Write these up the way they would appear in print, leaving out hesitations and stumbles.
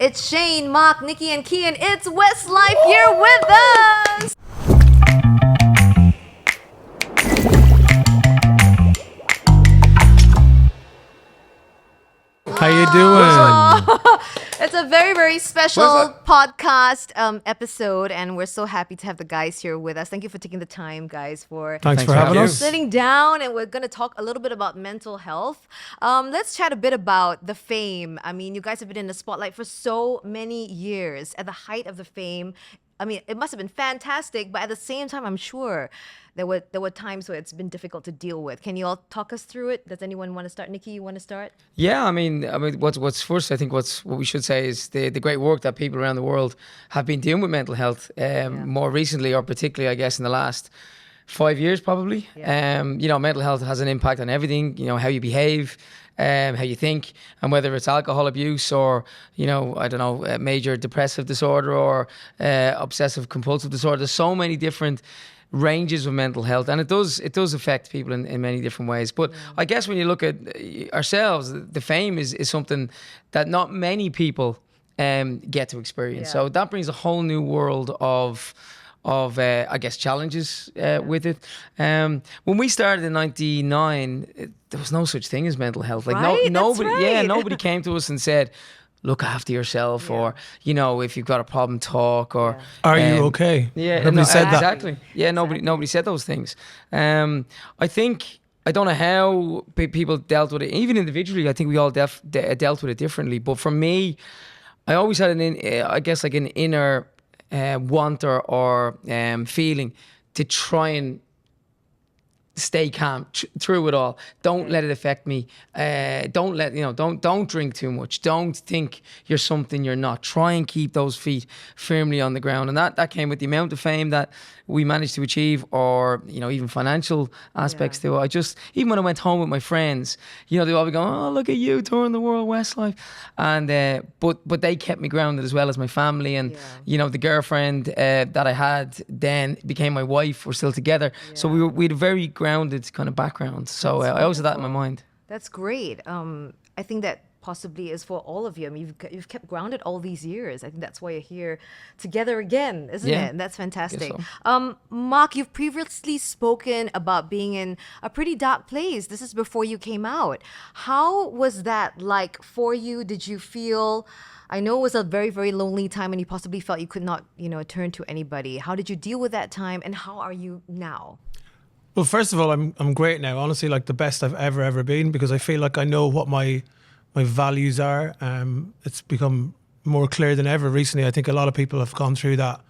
It's Shane, Mark, Nikki, and Kian. It's Westlife here with us. How you doing? It's a very, very special podcast episode, and we're so happy to have the guys here with us. Thank you for taking the time, guys, Thanks for having us. sitting down, and we're going to talk a little bit about mental health. Let's chat a bit about the fame. I mean, you guys have been in the spotlight for so many years. At the height of the fame, I mean, it must have been fantastic, but at the same time, I'm sure there were times where it's been difficult to deal with. Can you all talk us through it? Does anyone want to start? Nikki, you want to start? Yeah, I mean, what's first? I think what we should say is the great work that people around the world have been doing with mental health. More recently, or particularly, I guess, in the last 5 years, probably. Yeah. Mental health has an impact on everything. You know, how you behave, how you think, and whether it's alcohol abuse or, major depressive disorder or obsessive compulsive disorder. There's so many different ranges of mental health, and it does affect people in many different ways. But I guess when you look at ourselves, the fame is something that not many people get to experience. Yeah. So that brings a whole new world of challenges with it. When we started in '99, there was no such thing as mental health. Like Right? nobody, That's right. nobody came to us and said, "Look after yourself," or if you've got a problem, talk. Or Are you okay? Yeah, Nobody said that. exactly. Yeah, nobody said those things. I think I don't know how people dealt with it, even individually. I think we all dealt with it differently. But for me, I always had an inner want or feeling to try and stay calm through it all. Don't let it affect me. Don't drink too much. Don't think you're something you're not. Try and keep those feet firmly on the ground. And that came with the amount of fame that we managed to achieve, or even financial aspects to it. Even when I went home with my friends, they'd all be going, "Oh, look at you touring the world, Westlife," and but they kept me grounded, as well as my family, and the girlfriend that I had then became my wife. We're still together, so we had a very grounded kind of background. So I always had that in my mind. That's great. I think that possibly is for all of you. I mean, you've kept grounded all these years. I think that's why you're here together again, isn't it? And that's fantastic. So. Mark, you've previously spoken about being in a pretty dark place. This is before you came out. How was that like for you? Did you feel... I know it was a very, very lonely time, and you possibly felt you could not, turn to anybody. How did you deal with that time, and how are you now? Well, first of all, I'm great now. Honestly, like the best I've ever been, because I feel like I know what my values are. It's become more clear than ever recently. I think a lot of people have gone through that.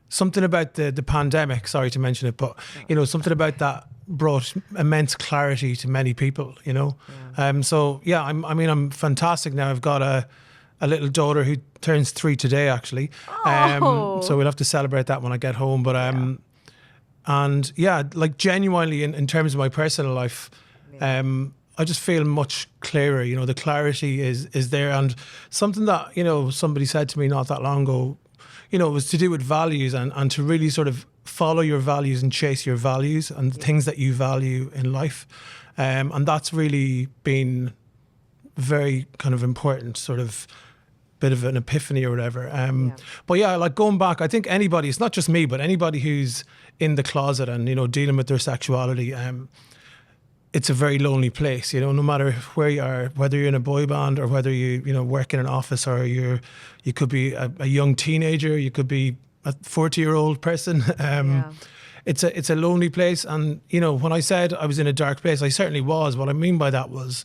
Something about the pandemic, sorry to mention it, but something about that brought immense clarity to many people. I'm fantastic now. I've got a little daughter who turns 3 today, actually. So we'll have to celebrate that when I get home. But and like genuinely in terms of my personal life, I just feel much clearer. The clarity is there. And something that, somebody said to me not that long ago, it was to do with values and to really sort of follow your values and chase your values and the things that you value in life. And that's really been very kind of important, sort of bit of an epiphany or whatever. But like going back, I think anybody, it's not just me, but anybody who's in the closet and, dealing with their sexuality, it's a very lonely place, no matter where you are, whether you're in a boy band or whether you work in an office, or you could be a young teenager, you could be a 40-year-old person. It's a lonely place. And, when I said I was in a dark place, I certainly was. What I mean by that was,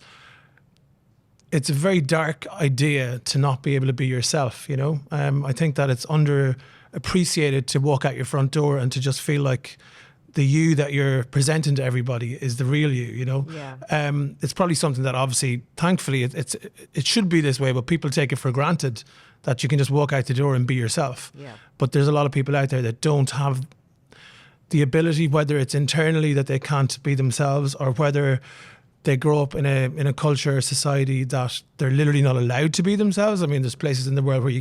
it's a very dark idea to not be able to be yourself, I think that it's underappreciated to walk out your front door and to just feel like the you that you're presenting to everybody is the real you, It's probably something that obviously, thankfully, it should be this way, but people take it for granted that you can just walk out the door and be yourself. But there's a lot of people out there that don't have the ability, whether it's internally that they can't be themselves, or whether they grow up in a culture or society that they're literally not allowed to be themselves. I mean, there's places in the world where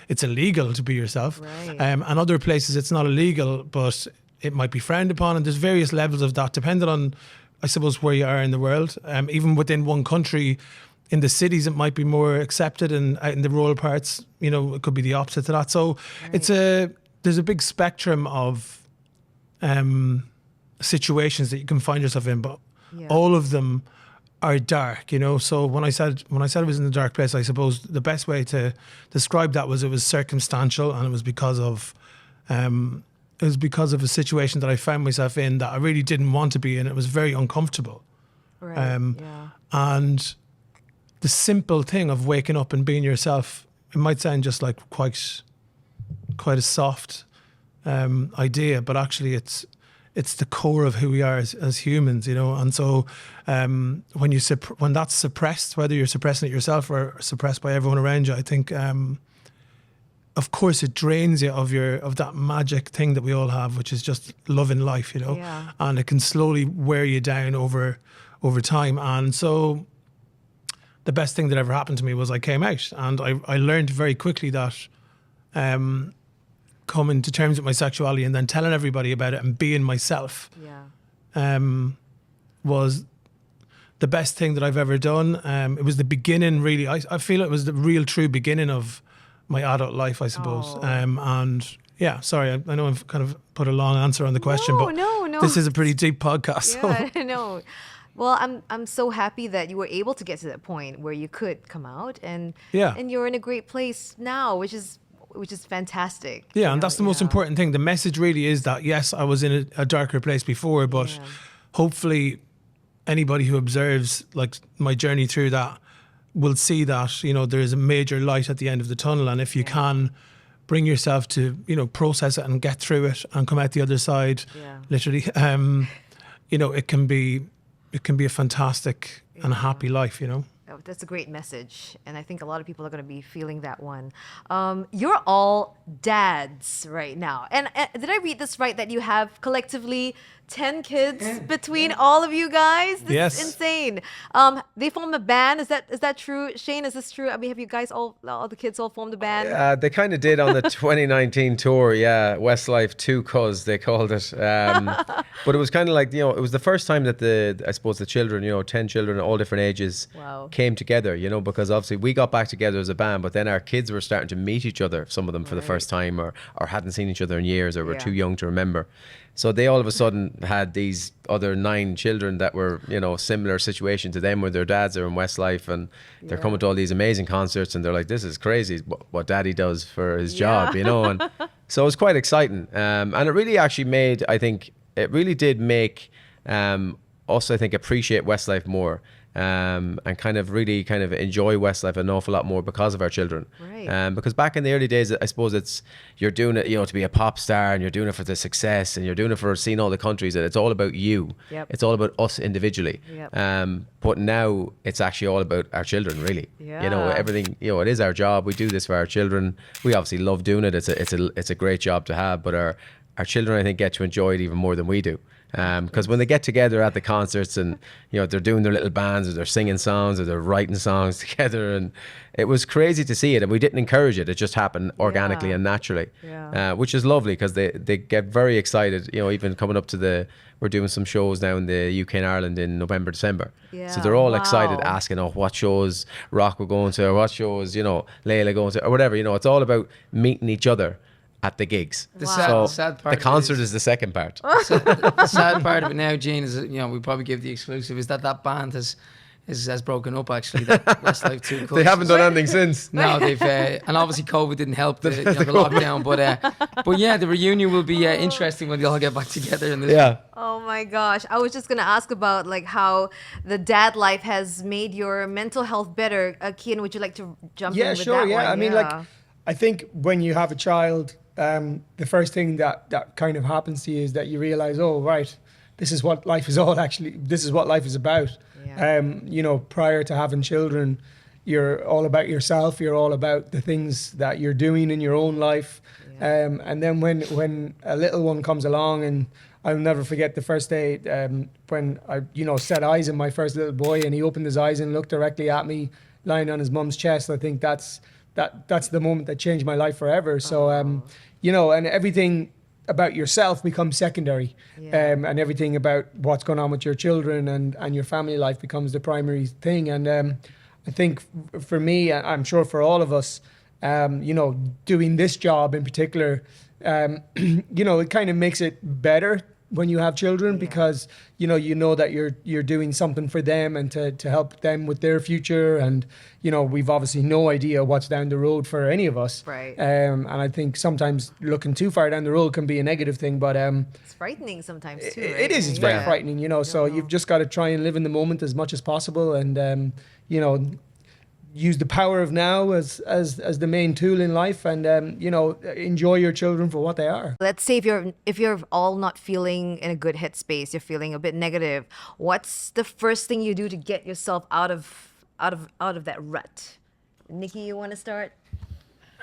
it's illegal to be yourself. Right. And other places it's not illegal, but it might be frowned upon. And there's various levels of that, depending on, I suppose, where you are in the world. Even within one country, in the cities, it might be more accepted, and out in the rural parts, you know, it could be the opposite to that. So there's a big spectrum of situations that you can find yourself in, but all of them are dark, you know. So when I said it was in a dark place, I suppose the best way to describe that was it was circumstantial, and it was because of a situation that I found myself in that I really didn't want to be in. It was very uncomfortable. Right. And the simple thing of waking up and being yourself, it might sound just like quite a soft idea, but actually it's the core of who we are as humans, you know. And so when that's suppressed, whether you're suppressing it yourself or suppressed by everyone around you, I think of course it drains you of that magic thing that we all have, which is just loving life, you know. And it can slowly wear you down over time. And so the best thing that ever happened to me was I came out, and I learned very quickly that coming to terms with my sexuality and then telling everybody about it and being myself was the best thing that I've ever done. It was the beginning, really. I feel it was the real true beginning of my adult life, I suppose. And yeah, sorry, I know I've kind of put a long answer on the question, but no. This is a pretty deep podcast. Yeah, I know. Well, I'm so happy that you were able to get to that point where you could come out, and you're in a great place now, which is fantastic. Yeah, and that's the most important thing. The message really is that, yes, I was in a darker place before, but hopefully anybody who observes like my journey through that will see that, you know, there is a major light at the end of the tunnel. And if you can bring yourself to, you know, process it and get through it and come out the other side, literally, you know, it can be a fantastic and a happy life, you know. Oh, that's a great message, and I think a lot of people are going to be feeling that one. You're all dads right now, and did I read this right that you have collectively 10 kids between all of you guys? This is insane. They formed a band. Is that true? Shane, is this true? I mean, have you guys all the kids all formed a band? They kind of did on the 2019 tour. Yeah, Westlife 2 Cuz they called it. But it was kind of like, you know, it was the first time that I suppose the children, you know, 10 children, all different ages, came together, you know, because obviously we got back together as a band, but then our kids were starting to meet each other, some of them for the first time, or hadn't seen each other in years, or were too young to remember. So they all of a sudden had these other 9 children that were, you know, similar situation to them, where their dads are in Westlife, and they're coming to all these amazing concerts, and they're like, this is crazy what daddy does for his job, you know. And so it was quite exciting. And it really actually made, I think, it really did make us, I think, appreciate Westlife more. And kind of really kind of enjoy Westlife an awful lot more because of our children. Right. Because back in the early days, I suppose you're doing it, you know, to be a pop star, and you're doing it for the success, and you're doing it for seeing all the countries, and it's all about you. It's all about us individually. But now it's actually all about our children, really. You know, everything, you know, it is our job. We do this for our children. We obviously love doing it. It's a great job to have, but our children, I think, get to enjoy it even more than we do. Because when they get together at the concerts, and you know, they're doing their little bands, or they're singing songs, or they're writing songs together, and it was crazy to see it, and we didn't encourage it. It just happened organically and naturally, which is lovely, because they get very excited. You know, even coming up to we're doing some shows now in the UK and Ireland in November, December. So they're all excited, asking, oh, what shows Rock we're going to, or what shows, you know, Layla going to, or whatever. You know, it's all about meeting each other at the gigs. The sad part. The concert is the second part. The sad part of it now, Gene, is, you know, we probably give the exclusive, is that band has broken up, actually. That Westlife 2 Cuz. They haven't done anything since. No, they've and obviously COVID didn't help the lockdown, but yeah, the reunion will be interesting when they all get back together. Oh my gosh, I was just gonna ask about like how the dad life has made your mental health better. Kian, would you like to jump in with that one? I mean, like, I think when you have a child, the first thing that kind of happens to you is that you realize, oh, right, this is what life is about. You know, prior to having children, you're all about yourself. You're all about the things that you're doing in your own life. And then when a little one comes along, and I'll never forget the first day when I, you know, set eyes on my first little boy, and he opened his eyes and looked directly at me, lying on his mum's chest. I think that's the moment that changed my life forever. So, you know, and everything about yourself becomes secondary, and everything about what's going on with your children and your family life becomes the primary thing. And I think for me, I'm sure for all of us, you know, doing this job in particular, you know, it kind of makes it better when you have children because you know that you're doing something for them and to help them with their future. And you know, we've obviously no idea what's down the road for any of us, Right. And I think sometimes looking too far down the road can be a negative thing, but It's frightening sometimes too. Right? it is. It's very frightening, you know. So you've just got to try and live in the moment as much as possible, and you know, use the power of now as the main tool in life, and you know, enjoy your children for what they are. Let's say if you're all not feeling in a good headspace, you're feeling a bit negative. What's the first thing you do to get yourself out of that rut? Nikki, you want to start?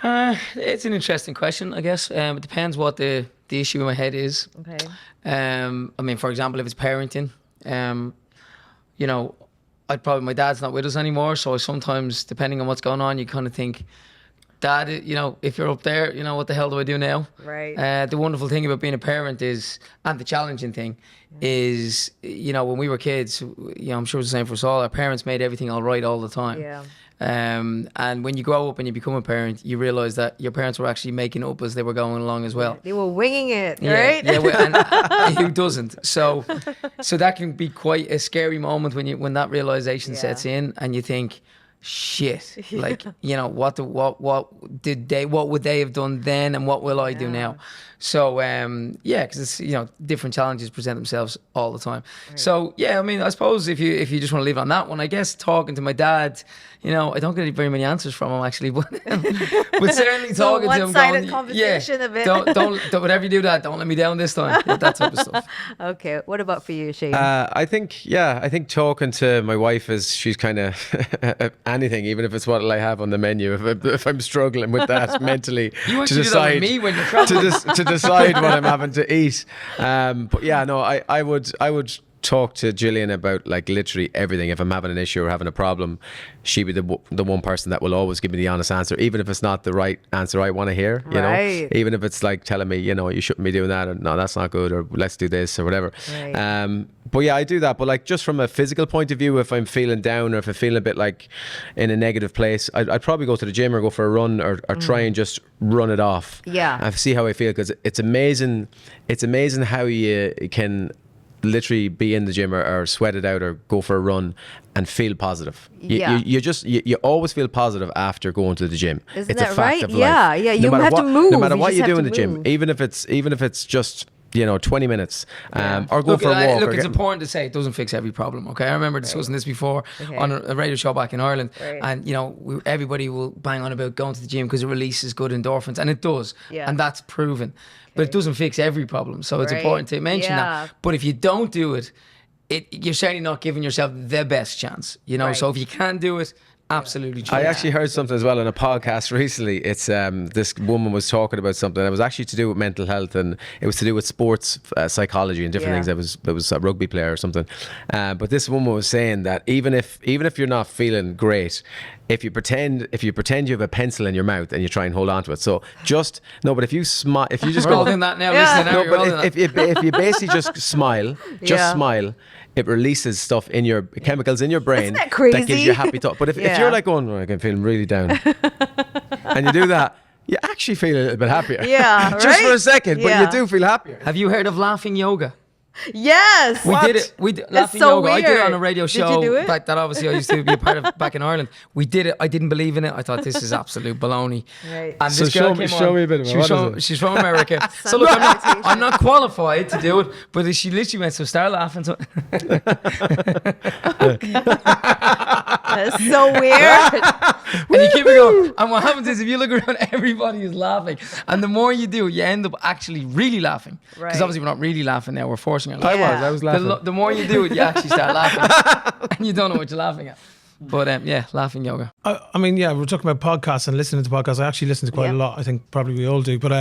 It's an interesting question, I guess. It depends what the issue in my head is. Okay. I mean, for example, if it's parenting, you know, my dad's not with us anymore, so sometimes, depending on what's going on, you kind of think, Dad, you know, if you're up there, you know, what the hell do I do now? Right. The wonderful thing about being a parent is, and the challenging thing is, you know, when we were kids, you know, I'm sure it's the same for us all, our parents made everything all right all the time. Yeah. And when you grow up and you become a parent, you realize that your parents were actually making it up as they were going along as well. They were winging it, Yeah, right? yeah, and who doesn't? So that can be quite a scary moment when that realization sets in, and you think, shit, like, you know, what would they have done then, and what will I do now? So because it's, you know, different challenges present themselves all the time. Right. So yeah, I mean, I suppose if you just want to leave on that one, I guess talking to my dad, you know, I don't get very many answers from him actually, but certainly So talking to him, one-sided going, conversation a bit. don't whatever you do, Dad, don't let me down this time. That type of stuff. Okay, what about for you, Shane? I think talking to my wife she's kind of anything, even if it's what I have on the menu. If I'm struggling with that mentally, You to actually do that with decide me when you're traveling. to decide what I'm having to eat. But yeah, no, I would talk to Gillian about like literally everything. If I'm having an issue or having a problem, she'd be the one person that will always give me the honest answer, even if it's not the right answer I want to hear. You know, even if it's like telling me, you know, you shouldn't be doing that, or no, that's not good, or let's do this or whatever. Right. But yeah, I do that. But like, just from a physical point of view, if I'm feeling down or if I'm feeling a bit like in a negative place, I'd probably go to the gym or go for a run or try and just run it off. Yeah. And see how I feel, because it's amazing. It's amazing how you can literally be in the gym or sweat it out or go for a run and feel positive. You always feel positive after going to the gym. Isn't it's that a fact right? of life. Yeah. You have to move. No matter what you just do have in the to gym, move. even if it's just, you know, 20 minutes, or go for a walk. Look, it's important to say it doesn't fix every problem, okay? I remember discussing this before on a radio show back in Ireland, and, you know, everybody will bang on about going to the gym because it releases good endorphins, and it does, and that's proven. But it doesn't fix every problem, so it's important to mention that. But if you don't do it, you're certainly not giving yourself the best chance, you know? So if you can do it, absolutely true. I actually heard something as well on a podcast recently. It's this woman was talking about something. It was actually to do with mental health, and it was to do with sports psychology and different things. It was a rugby player or something. But this woman was saying that even if you're not feeling great, if you pretend you have a pencil in your mouth and you try and hold on to it. So but if you smile, if you just We're go, all doing that now. Listen, now no, you're all doing but that. if you basically just smile, smile. It releases stuff in your chemicals in your brain that crazy? gives you happy thought. But if you're like going, oh, I'm feeling really down, and you do that, you actually feel a little bit happier. Yeah, just for right? a second, but you do feel happier. Have you heard of laughing yoga? Yes. We did it. We did laughing so yoga. I did it weird. on a radio show. Did you do it? Like that obviously I used to be a part of back in Ireland. We did it. I didn't believe in it. I thought this is absolute baloney. Right. And So this girl show came on. me a bit of it. What is it? She's from America. So look, I'm not qualified to do it, but she literally went, so start laughing. So That's so weird. and you keep it going. And what happens is if you look around, everybody is laughing. And the more you do, you end up actually really laughing. Because Right. obviously we're not really laughing now, we're forcing our I laughter. was laughing. The more you do it, you actually start laughing. And you don't know what you're laughing at. But yeah, laughing yoga. I mean, yeah, we're talking about podcasts and listening to podcasts. I actually listen to quite a lot. I think probably we all do. But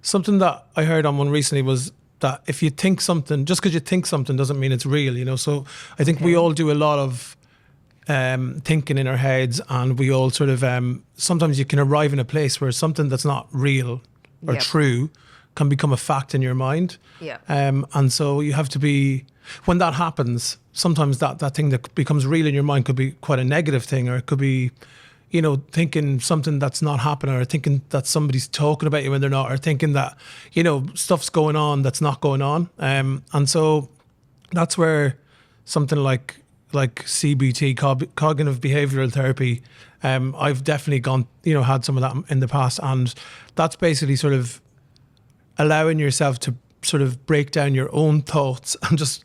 something that I heard on one recently was that if you think something, just because you think something doesn't mean it's real, you know. So I think we all do a lot of thinking in our heads, and we all sort of sometimes you can arrive in a place where something that's not real or true can become a fact in your mind. Yeah. And so you have to be, when that happens, sometimes that thing that becomes real in your mind could be quite a negative thing, or it could be, you know, thinking something that's not happening, or thinking that somebody's talking about you when they're not, or thinking that, you know, stuff's going on that's not going on. And so that's where something like CBT, cognitive behavioral therapy, I've definitely gone, you know, had some of that in the past. And that's basically sort of allowing yourself to sort of break down your own thoughts and just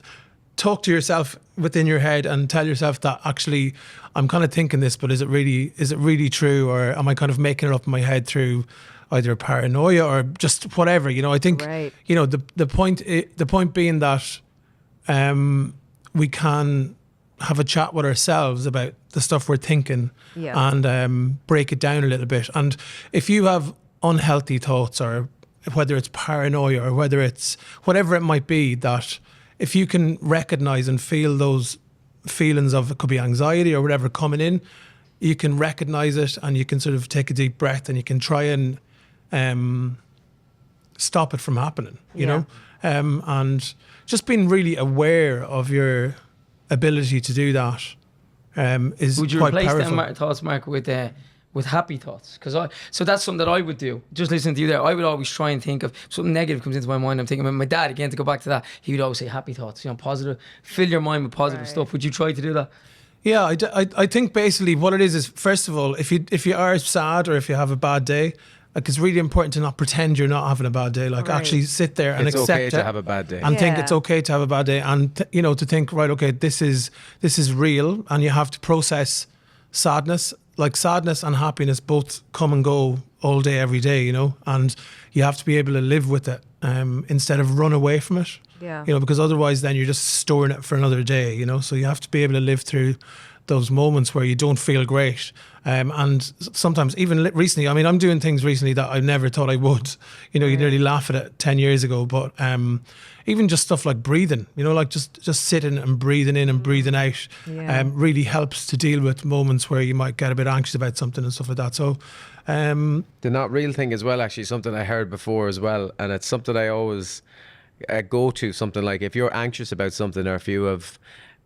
talk to yourself within your head and tell yourself that actually I'm kind of thinking this, but is it really true, or am I kind of making it up in my head through either paranoia or just whatever, you know? I think, you know, the point being that we can have a chat with ourselves about the stuff we're thinking, and break it down a little bit. And if you have unhealthy thoughts, or whether it's paranoia or whether it's whatever it might be, that if you can recognize and feel those feelings of, it could be anxiety or whatever coming in, you can recognize it and you can sort of take a deep breath and you can try and stop it from happening, you know? And just being really aware of your ability to do that is Would you quite replace powerful. them thoughts, Mark, with happy thoughts? So that's something that I would do. Just listening to you there, I would always try and think of something negative comes into my mind. I'm thinking about my dad again, to go back to that. He would always say happy thoughts, you know, positive. Fill your mind with positive stuff. Would you try to do that? Yeah, I think basically what it is first of all, if you are sad or if you have a bad day, like, it's really important to not pretend you're not having a bad day. Like, actually sit there and It's accept okay it to have a bad day. and think it's okay to have a bad day, and you know, to think, right, okay, this is real, and you have to process sadness. Like, sadness and happiness both come and go all day, every day, you know, and you have to be able to live with it instead of run away from it. Yeah. You know, because otherwise then you're just storing it for another day, you know. So you have to be able to live through those moments where you don't feel great. And sometimes, even recently, I mean, I'm doing things recently that I never thought I would. You know, you nearly laugh at it 10 years ago. But even just stuff like breathing, you know, like just sitting and breathing in and breathing out really helps to deal with moments where you might get a bit anxious about something and stuff like that. So the not real thing as well, actually, something I heard before as well. And it's something I always go to, something like, if you're anxious about something, or if you have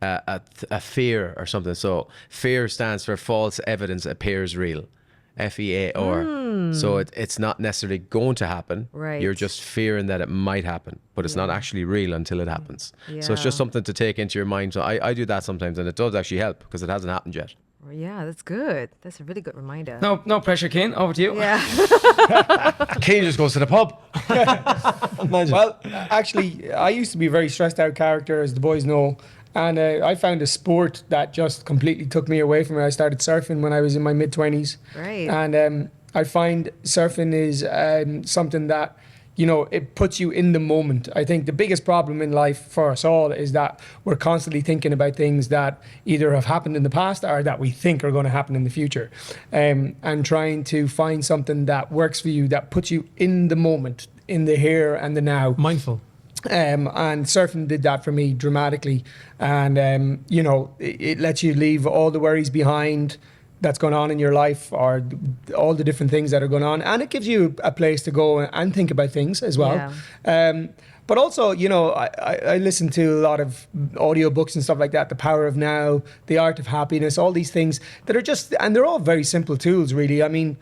a fear or something. So fear stands for false evidence appears real. FEAR. So it's not necessarily going to happen. Right. You're just fearing that it might happen, but it's not actually real until it happens. So it's just something to take into your mind. So I do that sometimes, and it does actually help because it hasn't happened yet. Yeah, that's good. That's a really good reminder. No pressure, Kane. Over to you. Yeah. Kane just goes to the pub. Well, actually, I used to be a very stressed out character, as the boys know. And I found a sport that just completely took me away from it. I started surfing when I was in my mid-20s. Right. And I find surfing is something that, you know, it puts you in the moment. I think the biggest problem in life for us all is that we're constantly thinking about things that either have happened in the past or that we think are going to happen in the future. And trying to find something that works for you, that puts you in the moment, in the here and the now. mindful. And surfing did that for me dramatically. And, you know, it lets you leave all the worries behind that's going on in your life, or all the different things that are going on. And it gives you a place to go and think about things as well. But also, you know, I listen to a lot of audiobooks and stuff like that, The Power of Now, The Art of Happiness, all these things that are just, and they're all very simple tools, really. I mean,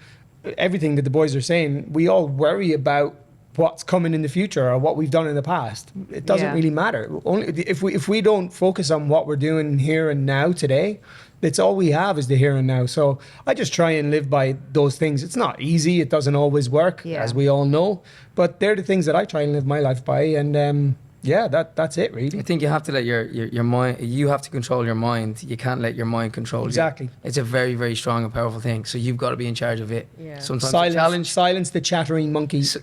everything that the boys are saying, we all worry about what's coming in the future or what we've done in the past. It doesn't really matter. Only if we don't focus on what we're doing here and now today, it's all we have is the here and now. So I just try and live by those things. It's not easy. It doesn't always work, as we all know. But they're the things that I try and live my life by. And that's it, really. I think you have to let your mind, you have to control your mind. You can't let your mind control Exactly. you. It's a very, very strong and powerful thing. So you've got to be in charge of it. Sometimes silence the chattering monkeys.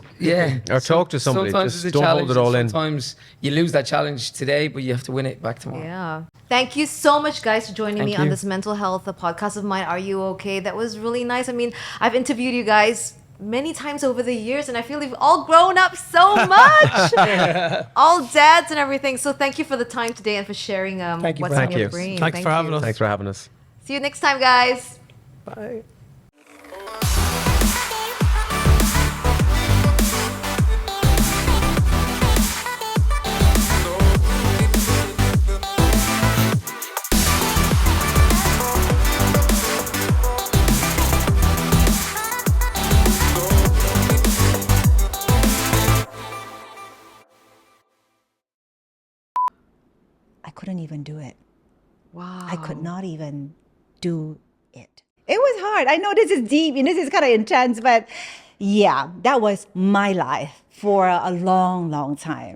Or talk to somebody. Sometimes Just it's a don't hold it all in. Sometimes you lose that challenge today, but you have to win it back tomorrow. Yeah. Thank you so much, guys, for joining Thank me on you. this mental health podcast of mine. Are you okay? That was really nice. I mean, I've interviewed you guys many times over the years, and I feel we've all grown up so much. All dads and everything. So thank you for the time today and for sharing Thank you what's for on having your us. brain. Thanks for having us. Thanks for having us. See you next time, guys. Bye. I couldn't even do it. Wow. I could not even do it. It was hard. I know this is deep and this is kind of intense, but yeah, that was my life for a long, long time.